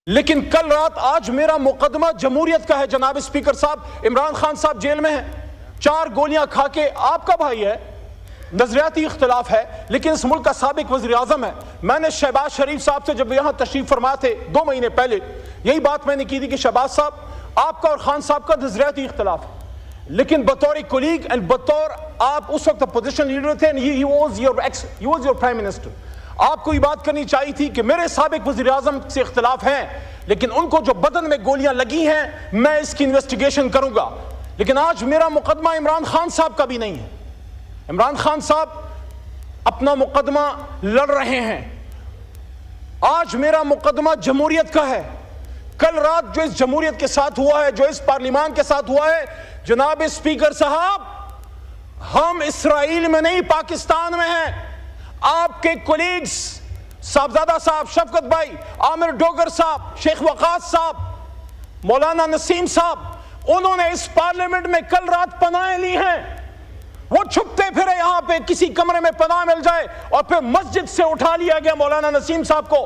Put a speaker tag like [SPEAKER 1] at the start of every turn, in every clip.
[SPEAKER 1] لیکن کل رات آج میرا مقدمہ جمہوریت کا ہے جناب اسپیکر صاحب. عمران خان صاحب جیل میں ہیں, 4 گولیاں کھا کے. آپ کا بھائی ہے, نظریاتی اختلاف ہے, لیکن اس ملک کا سابق وزیر اعظم ہے. میں نے شہباز شریف صاحب سے جب یہاں تشریف فرما تھے 2 مہینے پہلے, یہی بات میں نے کی تھی کہ شہباز صاحب آپ کا اور خان صاحب کا نظریاتی اختلاف ہے, لیکن بطور کولیگ اینڈ بطور آپ اس وقت اپوزیشن لیڈر تھے, he was your prime minister. آپ کو یہ بات کرنی چاہیے تھی کہ میرے سابق وزیر اعظم سے اختلاف ہیں, لیکن ان کو جو بدن میں گولیاں لگی ہیں میں اس کی انویسٹیگیشن کروں گا. لیکن آج میرا مقدمہ عمران خان صاحب کا بھی نہیں ہے. عمران خان صاحب اپنا مقدمہ لڑ رہے ہیں. آج میرا مقدمہ جمہوریت کا ہے. کل رات جو اس جمہوریت کے ساتھ ہوا ہے, جو اس پارلیمان کے ساتھ ہوا ہے, جناب اسپیکر صاحب, ہم اسرائیل میں نہیں پاکستان میں ہیں. آپ کے کولیگز صاحبزادہ صاحب, شفقت بھائی, عامر ڈوگر صاحب, شیخ وقاص صاحب, مولانا نسیم صاحب, انہوں نے اس پارلیمنٹ میں کل رات پناہیں لی ہیں. وہ چھپتے پھرے یہاں پہ, کسی کمرے میں پناہ مل جائے, اور پھر مسجد سے اٹھا لیا گیا مولانا نسیم صاحب کو.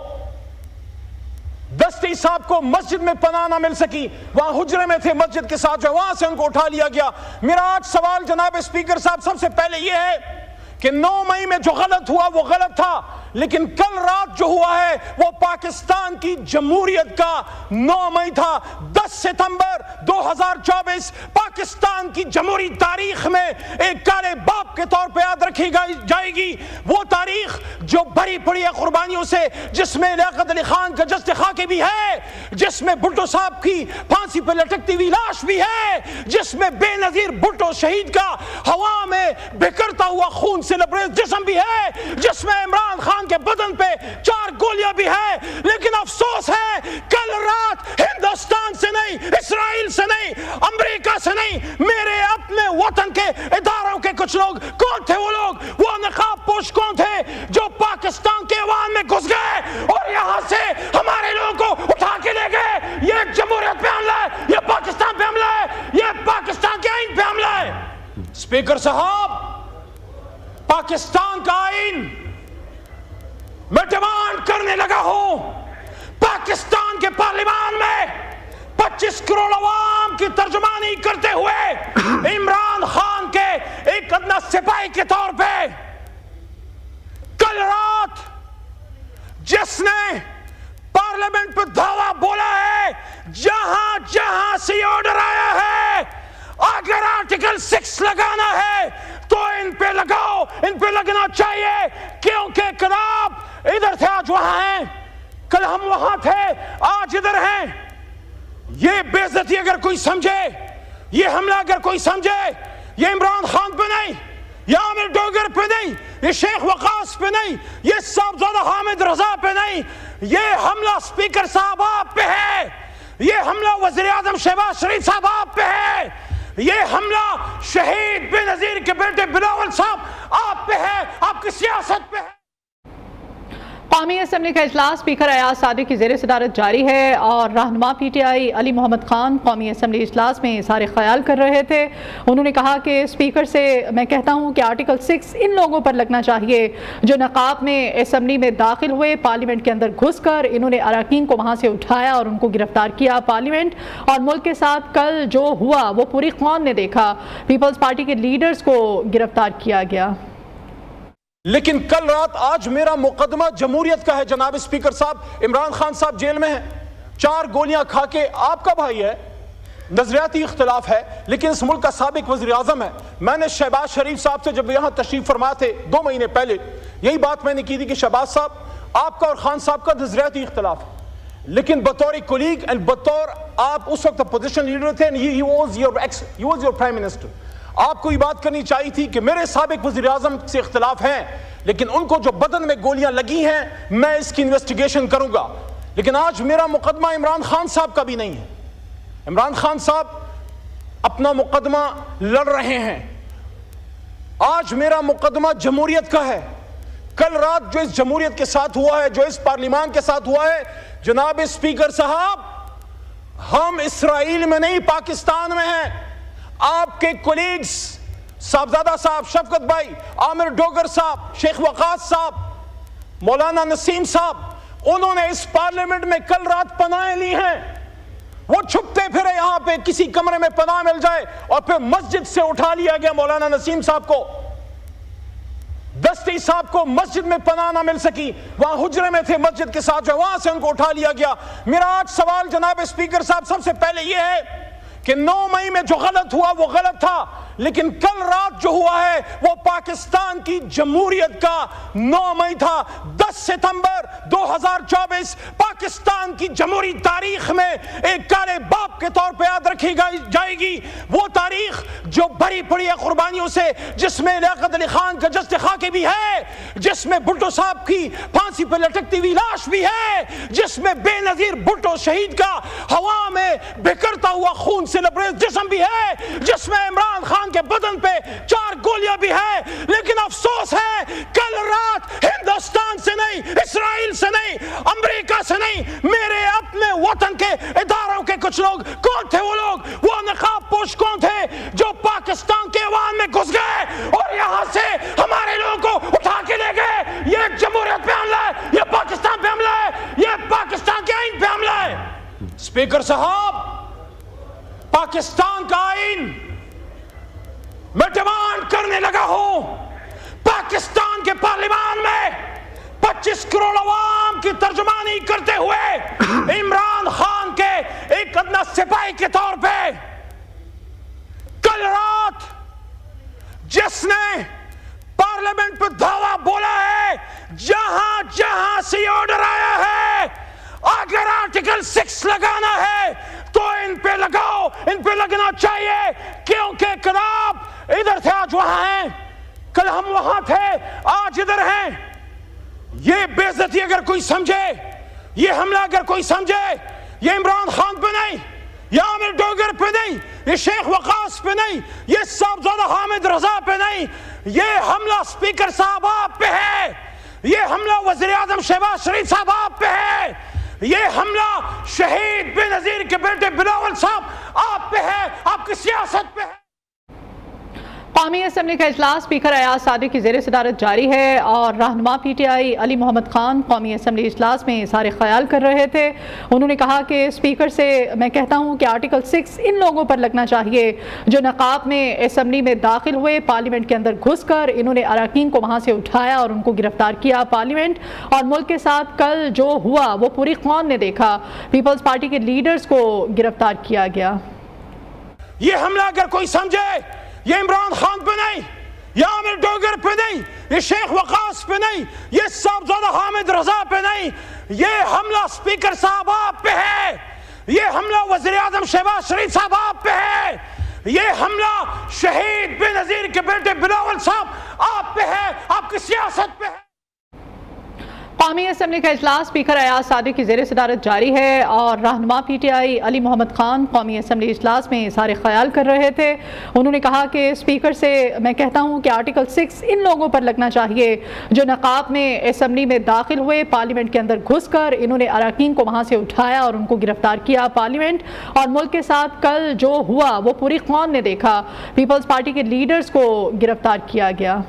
[SPEAKER 1] دستی صاحب کو مسجد میں پناہ نہ مل سکی, وہاں حجرے میں تھے مسجد کے ساتھ, جو وہاں سے ان کو اٹھا لیا گیا. میرا آج سوال جناب اسپیکر صاحب سب سے پہلے یہ ہے کہ 9 مئی میں جو غلط ہوا وہ غلط تھا, لیکن کل رات جو ہوا ہے وہ پاکستان کی جمہوریت کا 9 مئی تھا. 10 ستمبر 2024 پاکستان کی جمہوری تاریخ میں ایک کالے باپ کے طور پہ یاد رکھی جائے گی. وہ تاریخ جو بھری پڑی ہے قربانیوں سے, جس میں لیاقت علی خان کا جسد خاکے بھی ہے, جس میں بھٹو صاحب کی پھانسی پہ لٹکتی ہوئی لاش بھی ہے, جس میں بے نظیر بھٹو شہید کا ہوا میں بکھرتا ہوا خون سے لبریز جسم بھی ہے, جس میں عمران خان کے بدن پہ 4 گولیاں بھی ہے. لیکن افسوس ہے کل رات ہندوستان سے نہیں, اسرائیل سے نہیں, امریکہ سے نہیں, میرے اپنے وطن کے اداروں کے کچھ لوگ. کون تھے وہ لوگ؟ وہ نقاب پوش کون تھے جو پاکستان کے عوام میں گھس گئے اور یہاں سے ہمارے لوگوں کو اٹھا کے لے گئے؟ یہ جمہوریت پہ حملہ ہے, یہ پاکستان پہ حملہ ہے, یہ پاکستان کے آئین پہ حملہ ہے. اسپیکر صاحب, پاکستان کا آئین میں ڈیمانڈ کرنے لگا ہوں, پاکستان کے پارلیمان میں 25 کروڑ عوام کی ترجمانی کرتے ہوئے عمران خان کے ایک ادنا سپاہی کے طور پہ کل رات جس نے پارلیمنٹ پہ دعویٰ بولا ہے, جہاں جہاں سے آرڈر آیا ہے اگر آرٹیکل 6 لگانا ہے تو ان پہ لگاؤ, ان پہ لگنا چاہیے, کیونکہ کل آپ ادھر تھے آج وہاں ہیں, کل ہم وہاں تھے آج ادھر ہیں. یہ بے عزتی اگر کوئی سمجھے, یہ حملہ اگر کوئی سمجھے, یہ عمران خان پہ نہیں, یہ عامر ڈوگر پہ نہیں, یہ شیخ وقاص پہ نہیں, یہ صاحبزادہ حامد رضا پہ نہیں, یہ حملہ اسپیکر صاحب آپ پہ ہے, یہ حملہ وزیر اعظم شہباز شریف صاحب آپ پہ ہے, یہ حملہ شہید بے نظیر کے بیٹے بلاول صاحب آپ پہ ہے, آپ کی سیاست پہ ہے.
[SPEAKER 2] قومی اسمبلی کا اجلاس اسپیکر ایاز صادق کی زیر صدارت جاری ہے, اور رہنما پی ٹی آئی علی محمد خان قومی اسمبلی اجلاس میں اظہار خیال کر رہے تھے. انہوں نے کہا کہ اسپیکر سے میں کہتا ہوں کہ آرٹیکل 6 ان لوگوں پر لگنا چاہیے جو نقاب میں اسمبلی میں داخل ہوئے, پارلیمنٹ کے اندر گھس کر انہوں نے اراکین کو وہاں سے اٹھایا اور ان کو گرفتار کیا. پارلیمنٹ اور ملک کے ساتھ کل جو ہوا وہ پوری قوم نے دیکھا, پیپلز پارٹی کے لیڈرز کو گرفتار کیا گیا.
[SPEAKER 1] لیکن کل رات آج میرا مقدمہ جمہوریت کا ہے جناب اسپیکر صاحب. عمران خان صاحب جیل میں ہیں, 4 گولیاں کھا کے. آپ کا بھائی ہے, نظریاتی اختلاف ہے, لیکن اس ملک کا سابق وزیر اعظم ہے. میں نے شہباز شریف صاحب سے جب یہاں تشریف فرما تھے 2 مہینے پہلے, یہی بات میں نے کی تھی کہ شہباز صاحب آپ کا اور خان صاحب کا نظریاتی اختلاف ہے, لیکن بطور کولیگ اینڈ بطور آپ اس وقت اپوزیشن لیڈر تھے, he was your prime minister. آپ کو یہ بات کرنی چاہیے تھی کہ میرے سابق وزیر اعظم سے اختلاف ہیں, لیکن ان کو جو بدن میں گولیاں لگی ہیں میں اس کی انویسٹیگیشن کروں گا. لیکن آج میرا مقدمہ عمران خان صاحب کا بھی نہیں ہے. عمران خان صاحب اپنا مقدمہ لڑ رہے ہیں. آج میرا مقدمہ جمہوریت کا ہے. کل رات جو اس جمہوریت کے ساتھ ہوا ہے, جو اس پارلیمان کے ساتھ ہوا ہے, جناب اسپیکر صاحب, ہم اسرائیل میں نہیں پاکستان میں ہیں. آپ کے کولیگز صاحبزادہ صاحب, شفقت بھائی, عامر ڈوگر صاحب, شیخ وقاص صاحب, مولانا نسیم صاحب, انہوں نے اس پارلیمنٹ میں کل رات پناہیں لی ہیں. وہ چھپتے پھرے یہاں پہ کسی کمرے میں پناہ مل جائے, اور پھر مسجد سے اٹھا لیا گیا مولانا نسیم صاحب کو, دستی صاحب کو مسجد میں پناہ نہ مل سکی, وہاں حجرے میں تھے مسجد کے ساتھ, جو وہاں سے ان کو اٹھا لیا گیا. میرا آج سوال جناب اسپیکر صاحب سب سے پہلے یہ ہے کہ 9 مئی میں جو غلط ہوا وہ غلط تھا, لیکن کل رات جو ہوا ہے وہ پاکستان کی جمہوریت کا 9 مئی تھا. 10 ستمبر 2024 پاکستان کی جمہوری تاریخ میں ایک کالے باپ کے طور پہ یاد رکھی جائے گی. وہ تاریخ جو بھری پڑی ہے قربانیوں سے, جس میں لیاقت علی خان کا جسد خاکے بھی ہے, جس میں بھٹو صاحب کی پھانسی پہ لٹکتی ہوئی لاش بھی ہے, جس میں بے نظیر بھٹو شہید کا ہوا میں بکھرتا ہوا خون سے لبریز جسم بھی ہے, جس میں عمران خان کے بدن پہ 4 گولیاں بھی ہے. لیکن افسوس ہے کل رات ہندوستان سے نہیں, اسرائیل سے نہیں, امریکہ سے نہیں, میرے اپنے وطن کے اداروں کے کچھ لوگ, کون تھے وہ لوگ, وہ نقاب پوش کون تھے جو پاکستان کے ایوان میں گھس گئے اور یہاں سے ہمارے لوگوں کو اٹھا کے لے گئے. یہ جمہوریت پہ حملہ ہے, یہ پاکستان پہ حملہ ہے, یہ پاکستان کے آئین پہ حملہ ہے. اسپیکر صاحب, پاکستان کا آئین میں ڈیمانڈ کرنے لگا ہوں, پاکستان کے پارلیمان میں 25 کروڑ عوام کی ترجمانی کرتے ہوئے عمران خان کے ایک ادنا سپاہی کے طور پہ کل رات جس نے پارلیمنٹ پہ دعویٰ بولا ہے, جہاں جہاں سے آرڈر آیا ہے اگر آرٹیکل 6 لگانا ہے تو ان پہ لگاؤ, ان پہ لگنا چاہیے, کیونکہ کل آپ ادھر تھے آج وہاں ہیں, کل ہم وہاں تھے آج ادھر ہیں. یہ بے عزتی اگر کوئی سمجھے, یہ حملہ اگر کوئی سمجھے, یہ عمران خان پہ نہیں, یہ عامر ڈوگر پہ نہیں, یہ شیخ وقاص پہ نہیں, یہ صاحبزادہ حامد رضا پہ نہیں, یہ حملہ اسپیکر صاحب آپ پہ ہے, یہ حملہ وزیر اعظم شہباز شریف صاحب آپ پہ ہے, یہ حملہ شہید بے نظیر کے بیٹے بلاول صاحب آپ پہ ہے, آپ کی سیاست پہ ہے.
[SPEAKER 2] قومی اسمبلی کا اجلاس اسپیکر ایاز صادق کی زیر صدارت جاری ہے اور رہنما پی ٹی آئی علی محمد خان قومی اسمبلی اجلاس میں اظہار خیال کر رہے تھے. انہوں نے کہا کہ اسپیکر سے میں کہتا ہوں کہ آرٹیکل 6 ان لوگوں پر لگنا چاہیے جو نقاب میں اسمبلی میں داخل ہوئے, پارلیمنٹ کے اندر گھس کر انہوں نے اراکین کو وہاں سے اٹھایا اور ان کو گرفتار کیا. پارلیمنٹ اور ملک کے ساتھ کل جو ہوا وہ پوری قوم نے دیکھا, پیپلز پارٹی کے لیڈرز کو گرفتار کیا گیا.
[SPEAKER 1] یہ حملہ اگر کوئی سمجھے, یہ عمران خان پہ نہیں, یہ عامر ڈوگر پہ نہیں, یہ شیخ وقاص پہ نہیں, یہ صاحبزادہ حامد رضا پہ نہیں, یہ حملہ اسپیکر صاحب آپ پہ ہے, یہ حملہ وزیر اعظم شہباز شریف صاحب آپ پہ ہے, یہ حملہ شہید بے نظیر کے بیٹے بلاول صاحب آپ پہ ہے, آپ کی سیاست پہ ہے.
[SPEAKER 2] قومی اسمبلی کا اجلاس اسپیکر ایاز صادق کی زیر صدارت جاری ہے اور رہنما پی ٹی آئی علی محمد خان قومی اسمبلی اجلاس میں اظہار خیال کر رہے تھے. انہوں نے کہا کہ اسپیکر سے میں کہتا ہوں کہ آرٹیکل 6 ان لوگوں پر لگنا چاہیے جو نقاب میں اسمبلی میں داخل ہوئے, پارلیمنٹ کے اندر گھس کر انہوں نے اراکین کو وہاں سے اٹھایا اور ان کو گرفتار کیا. پارلیمنٹ اور ملک کے ساتھ کل جو ہوا وہ پوری قوم نے دیکھا, پیپلز پارٹی کے لیڈرز کو گرفتار کیا گیا.